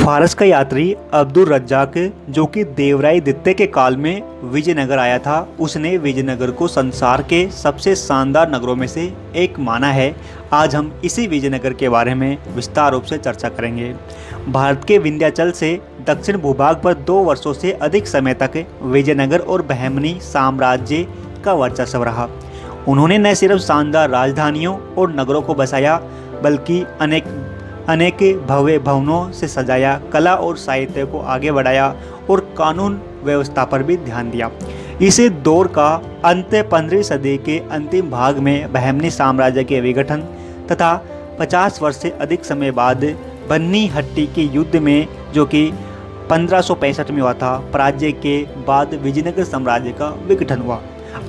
फारस का यात्री अब्दुल रज्जाक, जो कि देवराय द्वितीय के काल में विजयनगर आया था, उसने विजयनगर को संसार के सबसे शानदार नगरों में से एक माना है। आज हम इसी विजयनगर के बारे में विस्तार रूप से चर्चा करेंगे। भारत के विंध्याचल से दक्षिण भूभाग पर 2 वर्षों से अधिक समय तक विजयनगर और बहमनी साम्राज्य का वर्चस्व रहा। उन्होंने न सिर्फ शानदार राजधानियों और नगरों को बसाया, बल्कि अनेक भव्य भवनों से सजाया, कला और साहित्य को आगे बढ़ाया और कानून व्यवस्था पर भी ध्यान दिया। इस दौर का अंत 15वीं सदी के अंतिम भाग में बहमनी साम्राज्य के विघटन तथा 50 वर्ष से अधिक समय बाद बन्नी हट्टी के युद्ध में, जो कि 1565 में हुआ था, पराजय के बाद विजयनगर साम्राज्य का विघटन हुआ।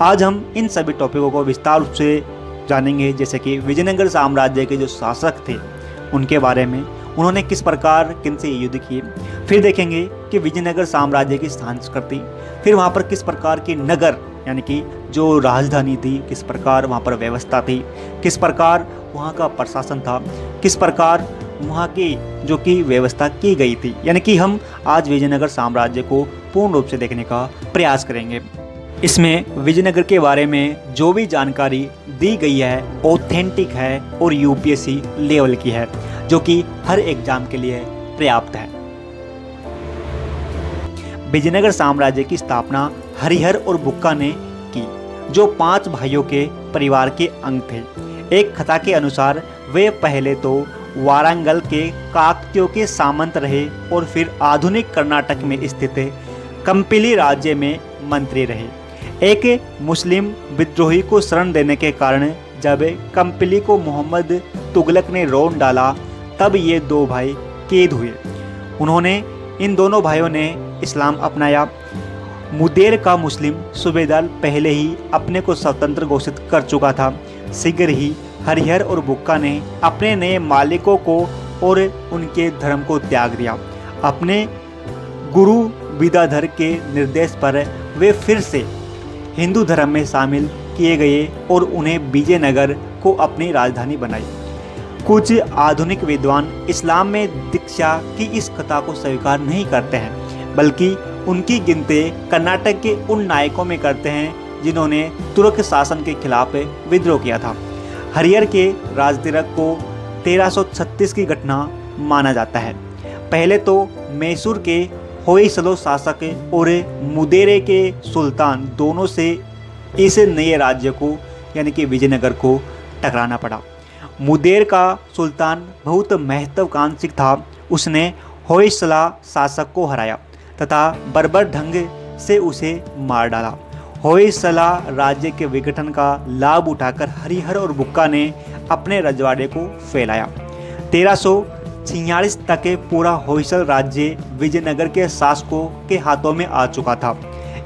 आज हम इन सभी टॉपिकों को विस्तार रूप से जानेंगे, जैसे कि विजयनगर साम्राज्य के जो शासक थे उनके बारे में, उन्होंने किस प्रकार किनसे युद्ध किए। फिर देखेंगे कि विजयनगर साम्राज्य की संस्कृति, फिर वहाँ पर किस प्रकार की नगर यानी कि जो राजधानी थी, किस प्रकार वहाँ पर व्यवस्था थी, किस प्रकार वहाँ का प्रशासन था, किस प्रकार वहाँ की जो कि व्यवस्था की गई थी। यानी कि हम आज विजयनगर साम्राज्य को पूर्ण रूप से देखने का प्रयास करेंगे। इसमें विजयनगर के बारे में जो भी जानकारी दी गई है ऑथेंटिक है और यूपीएससी लेवल की है, जो कि हर एग्जाम के लिए पर्याप्त है। विजयनगर साम्राज्य की स्थापना हरिहर और बुक्का ने की, जो 5 भाइयों के परिवार के अंग थे। एक कथा के अनुसार वे पहले तो वारंगल के काकतियों के सामंत रहे और फिर आधुनिक कर्नाटक में स्थित कंपिली राज्य में मंत्री रहे। एक मुस्लिम विद्रोही को शरण देने के कारण जब कंपिली को मोहम्मद तुगलक ने रोन डाला, तब ये 2 भाई कैद हुए। इन दोनों भाइयों ने इस्लाम अपनाया। मुदेर का मुस्लिम सूबेदार पहले ही अपने को स्वतंत्र घोषित कर चुका था। शीघ्र ही हरिहर और बुक्का ने अपने नए मालिकों को और उनके धर्म को त्याग दिया। अपने गुरु विद्याधर के निर्देश पर वे फिर से हिंदू धर्म में शामिल किए गए और उन्हें विजयनगर को अपनी राजधानी बनाई। कुछ आधुनिक विद्वान इस्लाम में दीक्षा की इस कथा को स्वीकार नहीं करते हैं, बल्कि उनकी गिनती कर्नाटक के उन नायकों में करते हैं जिन्होंने तुर्क शासन के खिलाफ विद्रोह किया था। हरिहर के राजतिलक को 1336 की घटना माना जाता है। पहले तो मैसूर के होयसलो शासक और मुदेरे के सुल्तान दोनों से इस नए राज्य को यानी कि विजयनगर को टकराना पड़ा। मुदेर का सुल्तान बहुत महत्वाकांक्षी था। उसने होयसला शासक को हराया तथा बर्बर ढंग से उसे मार डाला। होयसला राज्य के विघटन का लाभ उठाकर हरिहर और बुक्का ने अपने रजवाड़े को फैलाया। 1346 तक पूरा होयसल राज्य विजयनगर के शासकों के हाथों में आ चुका था।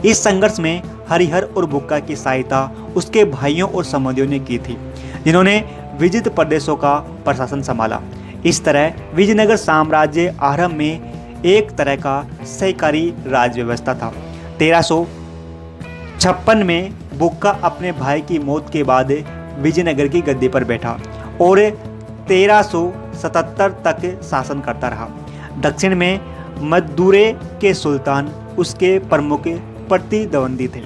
इस संघर्ष में हरिहर और बुक्का की सहायता उसके भाइयों और संबंधियों ने की थी, जिन्होंने विजित प्रदेशों का प्रशासन संभाला। इस तरह विजयनगर साम्राज्य आरंभ में एक तरह का सहकारी राज्य व्यवस्था था। 1356 में बुक्का अपने भाई की मौत के बाद विजयनगर की गद्दी पर बैठा और 1377 तक शासन करता रहा। दक्षिण में मदुरै के सुल्तान उसके प्रमुख प्रतिद्वंदी थे।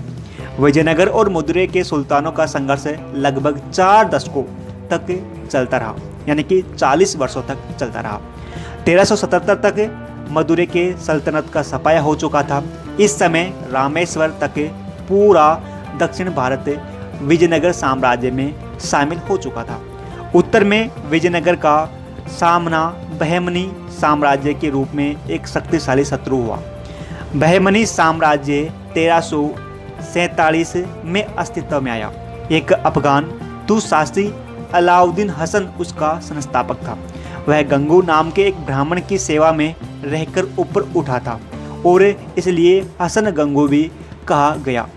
विजयनगर और मदुरै के सुल्तानों का संघर्ष लगभग 4 दशकों तक चलता रहा, यानी कि 40 वर्षों तक चलता रहा। 1377 तक मदुरै के सल्तनत का सफाया हो चुका था। इस समय रामेश्वर तक पूरा दक्षिण भारत विजयनगर साम्राज्य में शामिल हो चुका था। उत्तर में विजयनगर का सामना बहमनी साम्राज्य के रूप में एक शक्तिशाली शत्रु हुआ। बहमनी साम्राज्य 1347 में अस्तित्व में आया। एक अफगान दुशासी अलाउद्दीन हसन उसका संस्थापक था। वह गंगू नाम के एक ब्राह्मण की सेवा में रहकर ऊपर उठा था और इसलिए हसन गंगू भी कहा गया।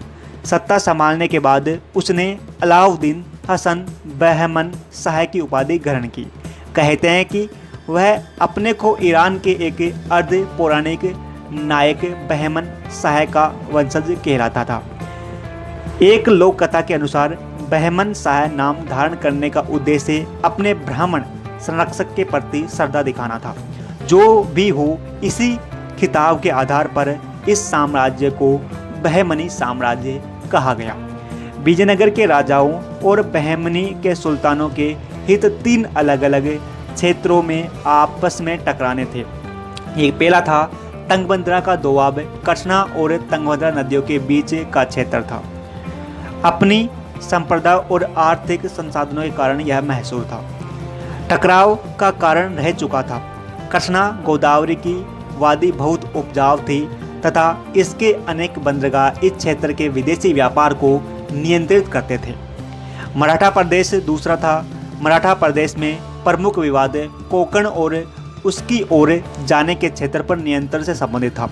सत्ता संभालने के बाद उसने अलाउद्दीन हसन बहमन शाह की उपाधि ग्रहण की। कहते हैं कि वह अपने को ईरान के एक अर्ध पौराणिक नायक बहमन शाह का वंशज कहलाता था। एक लोक कथा के अनुसार बहमन शाह नाम धारण करने का उद्देश्य अपने ब्राह्मण संरक्षक के प्रति श्रद्धा दिखाना था, जो भी हो, इसी खिताब के आधार पर इस साम्राज्य को बहमनी साम्राज्य कहा गया। विजयनगर के राजाओं और बहमनी के सुल्तानों के हित 3 अलग अलग क्षेत्रों में आपस में टकराने थे। एक पहला था तंगबंद्रा का दोआब, कृष्णा और तंगबंद्रा नदियों के बीच का क्षेत्र था। अपनी संप्रदा और आर्थिक संसाधनों के कारण यह मशहूर था। टकराव का कारण रह चुका था। कृष्णा गोदावरी की वादी बहुत उपजाऊ थी तथा इसके अनेक बंदरगाह इस क्षेत्र के विदेशी व्यापार को नियंत्रित करते थे। मराठा प्रदेश दूसरा था। मराठा प्रदेश में प्रमुख विवाद कोंकण और उसकी ओर जाने के क्षेत्र पर नियंत्रण से संबंधित था।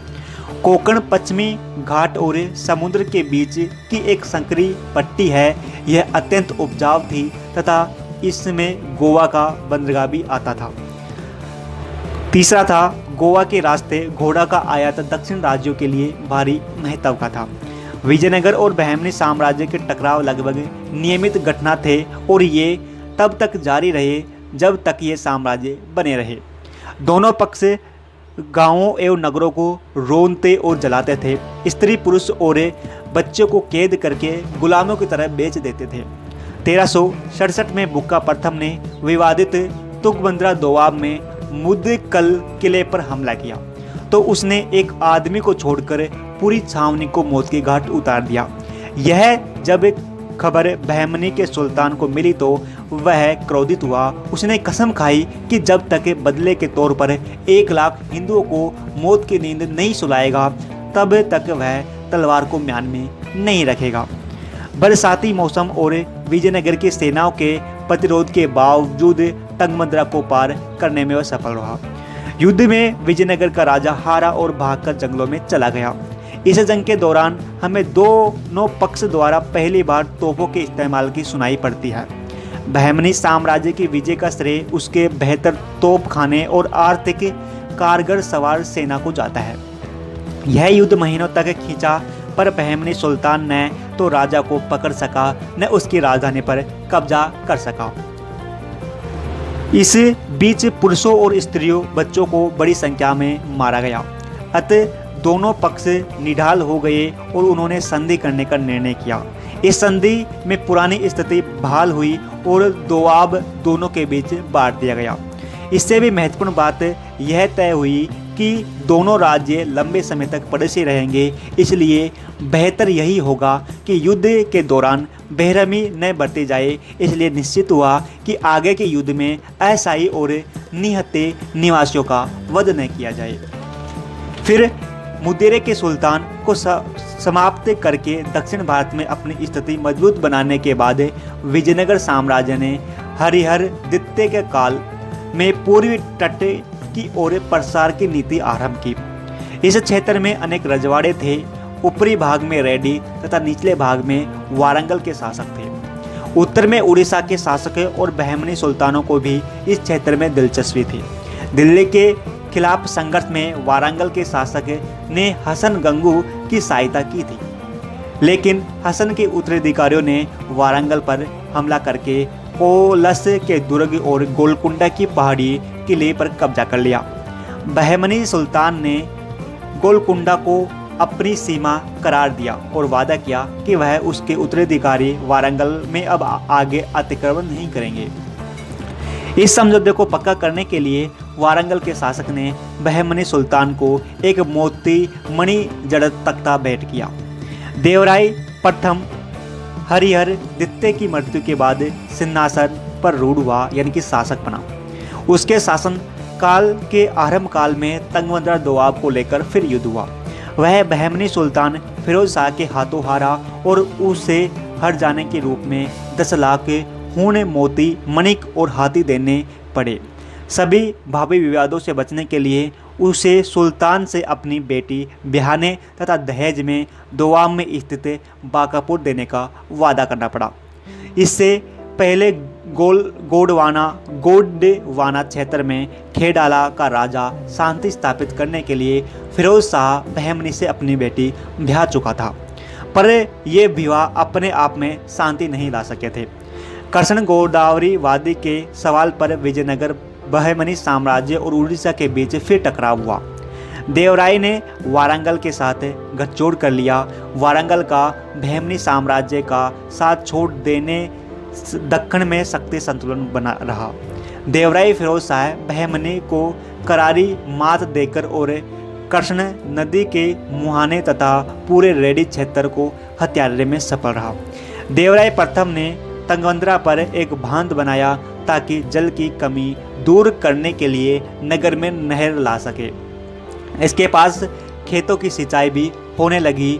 कोंकण पश्चिमी घाट और समुद्र के बीच की एक संकरी पट्टी है। यह अत्यंत उपजाऊ थी तथा इसमें गोवा का बंदरगाह भी आता था। तीसरा था गोवा के रास्ते घोड़ा का आयात दक्षिण राज्यों के लिए भारी महत्व का था। विजयनगर और बहमनी साम्राज्य के टकराव लगभग नियमित घटना थे और ये तब तक जारी रहे जब तक ये साम्राज्य बने रहे। दोनों पक्ष गांवों एवं नगरों को रोनते और जलाते थे। स्त्री पुरुष और बच्चों को कैद करके गुलामों की तरह बेच देते थे। 1367 में बुक्का प्रथम ने विवादित तुंगबंद्रा दोआब में मुद्दकल किले पर हमला किया तो उसने एक आदमी को छोड़कर पूरी छावनी को मौत के घाट उतार दिया। यह जब खबर बहमनी के सुल्तान को मिली तो वह क्रोधित हुआ। उसने कसम खाई कि जब तक बदले के तौर पर 1 लाख हिंदुओं को मौत की नींद नहीं सुलाएगा तब तक वह तलवार को म्यान में नहीं रखेगा। बरसाती मौसम और विजयनगर की सेनाओं के प्रतिरोध के बावजूद तंगबंद्रा को पार करने में वह सफल रहा। युद्ध में विजयनगर का राजा हारा और भागकर जंगलों में चला गया। इस जंग के दौरान हमें दोनों पक्ष द्वारा पहली बार तोपों के इस्तेमाल की सुनाई पड़ती है। बहमनी साम्राज्य की विजय का श्रेय उसके बेहतर तोपखाने और आर्थिक कारगर सवार सेना को जाता है। यह युद्ध महीनों तक खींचा पर बहमनी सुल्तान न तो राजा को पकड़ सका न उसकी राजधानी पर कब्जा कर सका। इस बीच पुरुषों और स्त्रियों बच्चों को बड़ी संख्या में मारा गया। अतः दोनों पक्ष निढाल हो गए और उन्होंने संधि करने का निर्णय किया। इस संधि में पुरानी स्थिति बहाल हुई और दोआब दोनों के बीच बांट दिया गया। इससे भी महत्वपूर्ण बात यह तय हुई कि दोनों राज्य लंबे समय तक पड़ोसी रहेंगे, इसलिए बेहतर यही होगा कि युद्ध के दौरान बेरहमी न बरती जाए। इसलिए निश्चित हुआ कि आगे के युद्ध में अस्थायी और निहत्थे निवासियों का वध न किया जाए। फिर मुदेरे के सुल्तान को समाप्त करके दक्षिण भारत में अपनी स्थिति मजबूत बनाने के बाद विजयनगर साम्राज्य ने हरिहर द्वितीय के काल में पूर्वी तट की ओर प्रसार की नीति आरंभ की। इस क्षेत्र में अनेक रजवाड़े थे। ऊपरी भाग में रेड्डी तथा निचले भाग में वारंगल के शासक थे। उत्तर में उड़ीसा के शासक और बहमनी सुल्तानों को भी इस क्षेत्र में दिलचस्पी थी। दिल्ली के खिलाफ संघर्ष में वारंगल के शासक ने हसन गंगू की सहायता की थी, लेकिन हसन के उत्तराधिकारियों ने वारंगल पर हमला करके कोलस के दुर्ग और गोलकुंडा की पहाड़ी किले पर कब्जा कर लिया। बहमनी सुल्तान ने गोलकुंडा को अपनी सीमा करार दिया और वादा किया कि वह उसके उत्तराधिकारी वारंगल में अब आगे अतिक्रमण नहीं करेंगे। इस समझौते को पक्का करने के लिए वारंगल के शासक ने बहमनी सुल्तान को एक मोती मणि जड़ तख्ता भेंट किया। देवराय प्रथम हरिहर द्वितीय की मृत्यु के बाद सिंहासन पर रूढ़ हुआ, यानी कि शासक बना। उसके शासन काल के आरंभ काल में तंगबंद्रा दोआब को लेकर फिर युद्ध हुआ। वह बहमनी सुल्तान फिरोज शाह के हाथों हारा और उसे हर जाने के रूप में 10 लाख खून, मोती, मणिक और हाथी देने पड़े। सभी भावी विवादों से बचने के लिए उसे सुल्तान से अपनी बेटी ब्याहने तथा दहेज में दोआब में स्थित बाकापुर देने का वादा करना पड़ा। इससे पहले गोंडवाना क्षेत्र में खेडाला का राजा शांति स्थापित करने के लिए फिरोज शाह बहमनी से अपनी बेटी ब्याह चुका था, पर ये विवाह अपने आप में शांति नहीं ला सके थे। कृष्ण गोदावरी वादी के सवाल पर विजयनगर बहमनी साम्राज्य और उड़ीसा के बीच फिर टकराव हुआ। देवराय ने वारंगल के साथ गठजोड़ कर लिया। वारंगल का बहमनी साम्राज्य का साथ छोड़ देने दक्कन में शक्ति संतुलन बना रहा। देवराय फिरोज शाह बहमनी को करारी मात देकर और कृष्ण नदी के मुहाने तथा पूरे रेडी क्षेत्र को हथियाने में सफल रहा। देवराय प्रथम ने तंगवंद्रा पर एक बांध बनाया ताकि जल की कमी दूर करने के लिए नगर में नहर ला सके। इसके पास खेतों की सिंचाई भी होने लगी।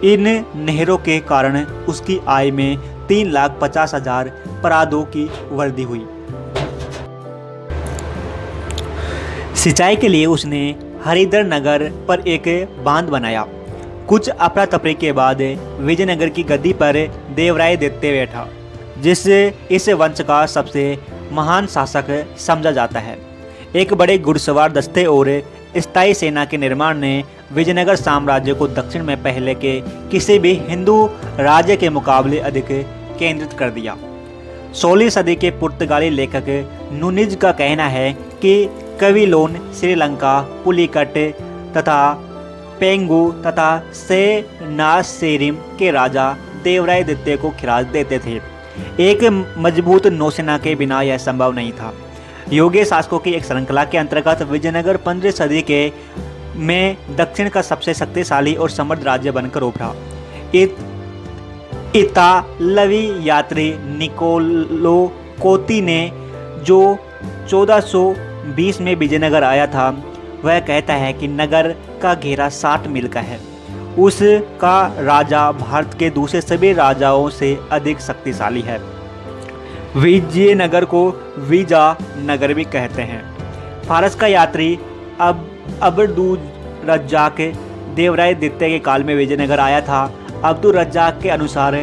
इन नहरों के कारण उसकी आय में 3,50,000 परादों की वृद्धि हुई। सिंचाई के लिए उसने हरिधर नगर पर एक बांध बनाया। कुछ अफरा तफरी के बाद विजयनगर की गद्दी पर देवराय द्वितीय बैठा, जिससे इस वंश का सबसे महान शासक समझा जाता है। एक बड़े घुड़सवार दस्ते और स्थायी सेना के निर्माण ने विजयनगर साम्राज्य को दक्षिण में पहले के किसी भी हिंदू राज्य के मुकाबले अधिक केंद्रित कर दिया। 16वीं सदी के पुर्तगाली लेखक नूनिज का कहना है कि कविलोन, श्रीलंका, पुलिकट तथा पेंगू तथा सेनासेरिम के राजा देवराय द्वितीय को खिराज देते थे। एक मजबूत नौसेना के बिना यह संभव नहीं था। योग्य शासकों की एक श्रृंखला के अंतर्गत विजयनगर 15वीं सदी के में दक्षिण का सबसे शक्तिशाली और समृद्ध राज्य बनकर उभरा। इतालवी यात्री निकोलो कोती ने जो 1420 में विजयनगर आया था, वह कहता है कि नगर का घेरा 60 मील का है। उसका राजा भारत के दूसरे सभी राजाओं से अधिक शक्तिशाली है। विजयनगर को वीजा नगर भी कहते हैं। फारस का यात्री अब्दुल रज्जाक देवराय द्वितीय के काल में विजयनगर आया था। अब्दुल रज्जाक के अनुसार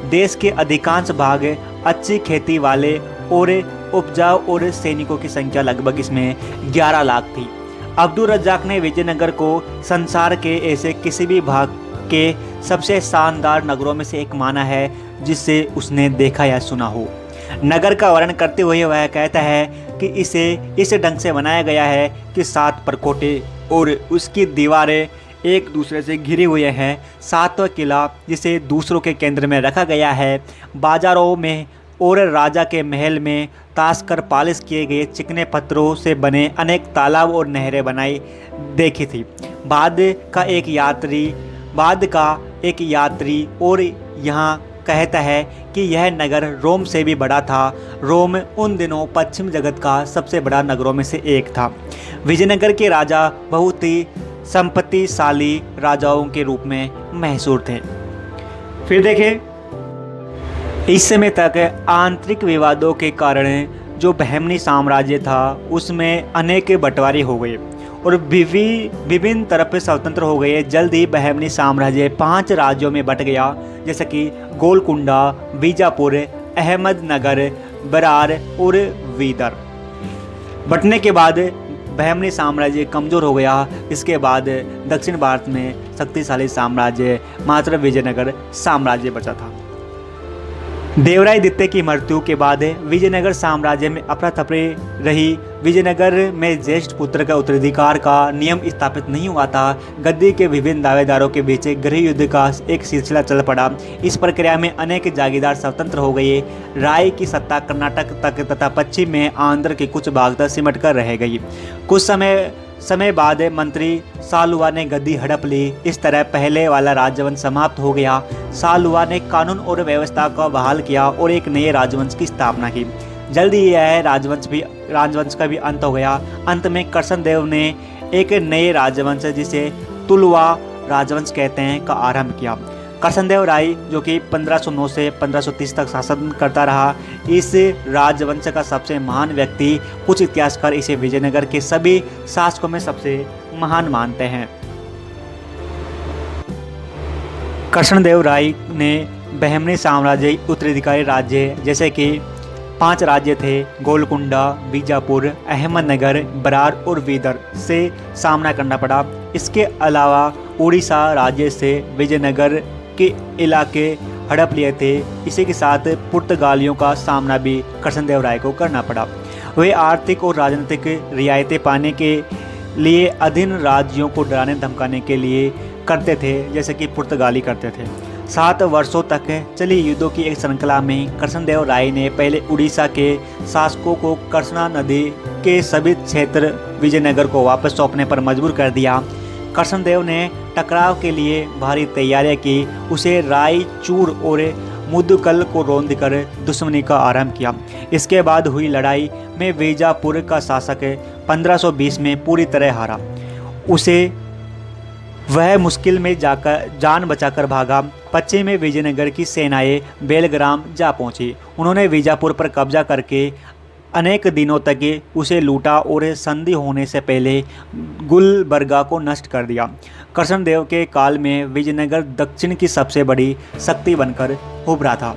देश के अधिकांश भाग अच्छी खेती वाले और उपजाऊ और सैनिकों की संख्या लगभग इसमें 11 लाख थी। अब्दुल रज्जाक ने विजयनगर को संसार के ऐसे किसी भी भाग के सबसे शानदार नगरों में से एक माना है जिससे उसने देखा या सुना हो। नगर का वर्णन करते हुए वह कहता है कि इसे इस ढंग से बनाया गया है कि 7 परकोटे और उसकी दीवारें एक दूसरे से घिरे हुए हैं। 7वां किला जिसे दूसरों के केंद्र में रखा गया है। बाजारों में और राजा के महल में ताश कर पालिश किए गए चिकने पत्थरों से बने अनेक तालाब और नहरें बनाई देखी थी। बाद का एक यात्री और यहाँ कहता है कि यह नगर रोम से भी बड़ा था। रोम उन दिनों पश्चिम जगत का सबसे बड़ा नगरों में से एक था। विजयनगर के राजा बहुत ही संपत्तिशाली राजाओं के रूप में मशहूर थे। फिर देखें, इस समय तक आंतरिक विवादों के कारण जो बहमनी साम्राज्य था उसमें अनेक बंटवारे हो गए और विभिन्न तरफ स्वतंत्र हो गए। जल्द ही बहमनी साम्राज्य 5 राज्यों में बंट गया, जैसे कि गोलकुंडा, बीजापुर, अहमदनगर, बरार और वीदर। बंटने के बाद बहमनी साम्राज्य कमज़ोर हो गया। इसके बाद दक्षिण भारत में शक्तिशाली साम्राज्य मात्र विजयनगर साम्राज्य बचा था। देवराय द्वितीय की मृत्यु के बाद विजयनगर साम्राज्य में अफरा तफरी रही। विजयनगर में ज्येष्ठ पुत्र का उत्तराधिकार का नियम स्थापित नहीं हुआ था। गद्दी के विभिन्न दावेदारों के बीच गृह युद्ध का एक सिलसिला चल पड़ा। इस प्रक्रिया में अनेक जागीरदार स्वतंत्र हो गए। राय की सत्ता कर्नाटक तक तथा पश्चिम में आंध्र के कुछ भाग तक सिमट कर रह गई। कुछ समय बाद मंत्री सालुवा ने गद्दी हड़प ली। इस तरह पहले वाला राजवंश समाप्त हो गया। सालुवा ने कानून और व्यवस्था को बहाल किया और एक नए राजवंश की स्थापना की। जल्दी ही यह राजवंश का भी अंत हो गया। अंत में कृष्णदेव ने एक नए राजवंश जिसे तुलुवा राजवंश कहते हैं का आरंभ किया। कृष्णदेव राय जो कि 1509 से 1530 तक शासन करता रहा। इस राजवंश का सबसे महान व्यक्ति, कुछ इतिहासकार इसे विजयनगर के सभी शासकों में सबसे महान मानते हैं। कृष्णदेव राय ने बहमनी साम्राज्य उत्तराधिकारी राज्य जैसे कि 5 राज्य थे, गोलकुंडा, बीजापुर, अहमदनगर, बरार और वीदर से सामना करना पड़ा। इसके अलावा उड़ीसा राज्य से विजयनगर के इलाके हड़प लिए थे। इसी के साथ पुर्तगालियों का सामना भी कृष्णदेव राय को करना पड़ा। वे आर्थिक और राजनीतिक रियायतें पाने के लिए अधीन राज्यों को डराने धमकाने के लिए करते थे, जैसे कि पुर्तगाली करते थे। 7 वर्षों तक चली युद्धों की एक श्रृंखला में कृष्णदेव राय ने पहले उड़ीसा के शासकों को कृष्णा नदी के सभी क्षेत्र विजयनगर को वापस सौंपने पर मजबूर कर दिया। कृष्णदेव ने टकराव के लिए भारी तैयारियां की। उसे रायचूर और मुदकल को रौंद कर दुश्मनी का आरंभ किया। इसके बाद हुई लड़ाई में बीजापुर का शासक 1520 में पूरी तरह हारा। वह मुश्किल में जान बचाकर भागा। पश्चिम में विजयनगर की सेनाएं बेलग्राम जा पहुंची। उन्होंने बीजापुर पर कब्जा करके अनेक दिनों तक उसे लूटा और संधि होने से पहले गुलबर्गा को नष्ट कर दिया। कृष्णदेव के काल में विजयनगर दक्षिण की सबसे बड़ी शक्ति बनकर उभरा था।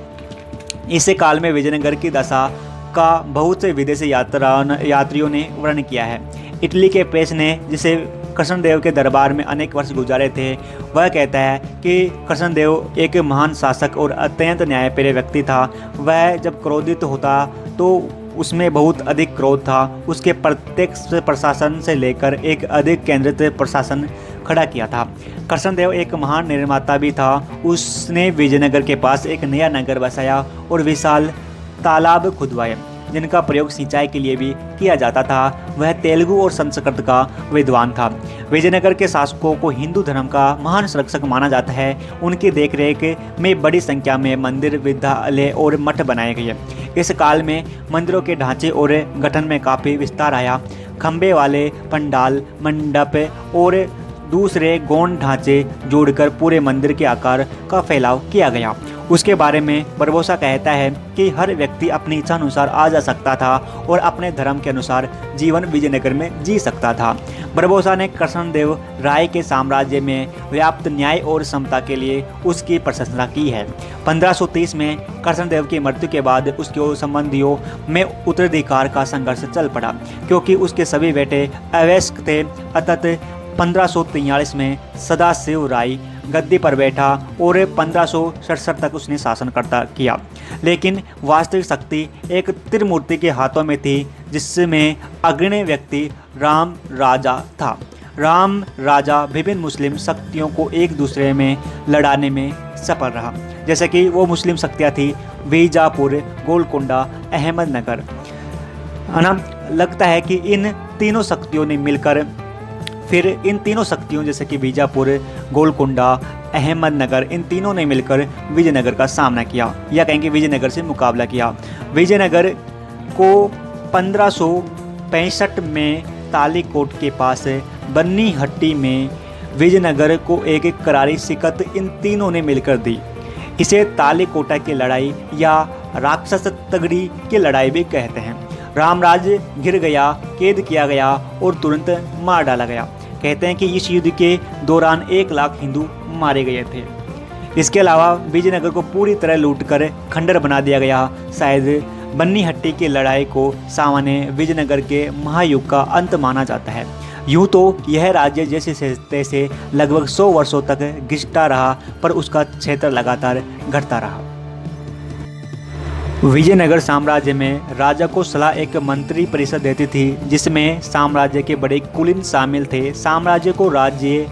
इस काल में विजयनगर की दशा का बहुत से विदेशी यात्रियों ने वर्णन किया है। इटली के प्रेस ने, जिसे कृष्णदेव के दरबार में अनेक वर्ष गुजारे थे, वह कहता है कि कृष्णदेव एक महान शासक और अत्यंत न्यायप्रिय व्यक्ति था। वह जब क्रोधित होता तो उसमें बहुत अधिक क्रोध था। उसके प्रत्यक्ष प्रशासन से लेकर एक अधिक केंद्रित प्रशासन खड़ा किया था। कृष्णदेव एक महान निर्माता भी था। उसने विजयनगर के पास एक नया नगर बसाया और विशाल तालाब खुदवाए, जिनका प्रयोग सिंचाई के लिए भी किया जाता था। वह तेलुगु और संस्कृत का विद्वान था। विजयनगर के शासकों को हिंदू धर्म का महान संरक्षक माना जाता है। उनकी देखरेख में बड़ी संख्या में मंदिर, विद्यालय और मठ बनाए गए। इस काल में मंदिरों के ढांचे और गठन में काफ़ी विस्तार आया। खंबे वाले पंडाल, मंडप और दूसरे गौण ढांचे जोड़कर पूरे मंदिर के आकार का फैलाव किया गया। उसके बारे में बरबोसा कहता है कि हर व्यक्ति अपनी इच्छा अनुसार आ जा सकता था और अपने धर्म के अनुसार जीवन विजयनगर में जी सकता था। बरबोसा ने कृष्णदेव राय के साम्राज्य में व्याप्त न्याय और समता के लिए उसकी प्रशंसा की है। 1530 में कृष्णदेव की मृत्यु के बाद उसके संबंधियों में उत्तराधिकार का संघर्ष चल पड़ा, क्योंकि उसके सभी बेटे अवयस्क थे। अतः 1543 में सदाशिव राय गद्दी पर बैठा और 1567 तक उसने शासन किया। लेकिन वास्तविक शक्ति एक त्रिमूर्ति के हाथों में थी, जिसमें अग्रणी व्यक्ति राम राजा था। राम राजा विभिन्न मुस्लिम शक्तियों को एक दूसरे में लड़ाने में सफल रहा, जैसे कि वो मुस्लिम शक्तियाँ थी बीजापुर, गोलकुंडा, अहमदनगर। लगता है कि इन तीनों शक्तियों ने मिलकर इन तीनों शक्तियों जैसे कि बीजापुर, गोलकुंडा, अहमदनगर, इन तीनों ने मिलकर विजयनगर का सामना किया, या कहेंगे विजयनगर से मुकाबला किया। विजयनगर को 1565 में तालीकोट के पास बन्नीहट्टी में विजयनगर को एक करारी शिकस्त इन तीनों ने मिलकर दी। इसे तालीकोटा की लड़ाई या राक्षस तगड़ी की लड़ाई भी कहते हैं। रामराज घिर गया, कैद किया गया और तुरंत मार डाला गया। कहते हैं कि इस युद्ध के दौरान 1 लाख हिंदू मारे गए थे। इसके अलावा विजयनगर को पूरी तरह लूटकर खंडर बना दिया गया। शायद बन्नीहट्टी की लड़ाई को सामान्य विजयनगर के महायुग का अंत माना जाता है। यूँ तो यह राज्य जैसे तैसे लगभग 100 वर्षों तक घिसता रहा, पर उसका क्षेत्र लगातार घटता रहा। विजयनगर साम्राज्य में राजा को सलाह एक मंत्री परिषद देती थी, जिसमें साम्राज्य के बड़े कुलीन शामिल थे। साम्राज्य को राज्य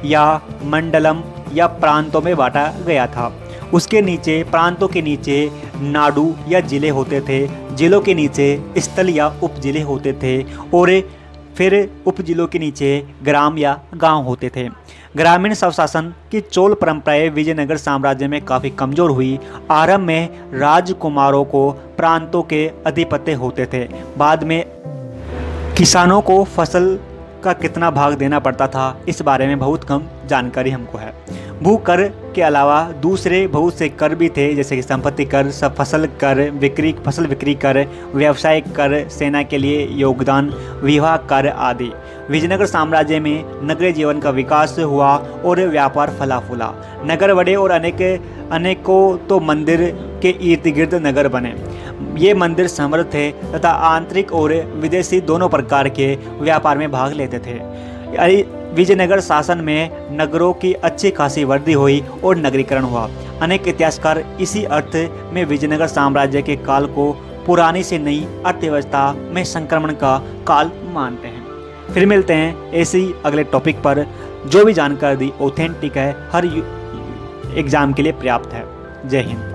या मंडलम या प्रांतों में बांटा गया था। उसके नीचे, प्रांतों के नीचे नाडु या जिले होते थे। जिलों के नीचे स्थल या उपजिले होते थे और फिर उपजिलों के नीचे ग्राम या गांव होते थे। ग्रामीण स्वशासन की चोल परंपराएं विजयनगर साम्राज्य में काफ़ी कमज़ोर हुई। आरंभ में राजकुमारों को प्रांतों के अधिपत्य होते थे। बाद में किसानों को फसल का कितना भाग देना पड़ता था, इस बारे में बहुत कम जानकारी हमको है। भू कर के अलावा दूसरे बहुत से कर भी थे, जैसे कि संपत्ति कर, फसल कर, फसल बिक्री कर, व्यवसाय कर, सेना के लिए योगदान, विवाह कर आदि। विजयनगर साम्राज्य में नगरीय जीवन का विकास हुआ और व्यापार फला फूला। नगर बड़े और अनेकों तो मंदिर के इर्द गिर्द नगर बने। ये मंदिर समृद्ध थे तथा आंतरिक और विदेशी दोनों प्रकार के व्यापार में भाग लेते थे। विजयनगर शासन में नगरों की अच्छी खासी वृद्धि हुई और नगरीकरण हुआ। अनेक इतिहासकार इसी अर्थ में विजयनगर साम्राज्य के काल को पुरानी से नई अर्थव्यवस्था में संक्रमण का काल मानते हैं। फिर मिलते हैं ऐसे ही अगले टॉपिक पर। जो भी जानकारी दी ऑथेंटिक है, हर एग्जाम के लिए पर्याप्त है। जय हिंद।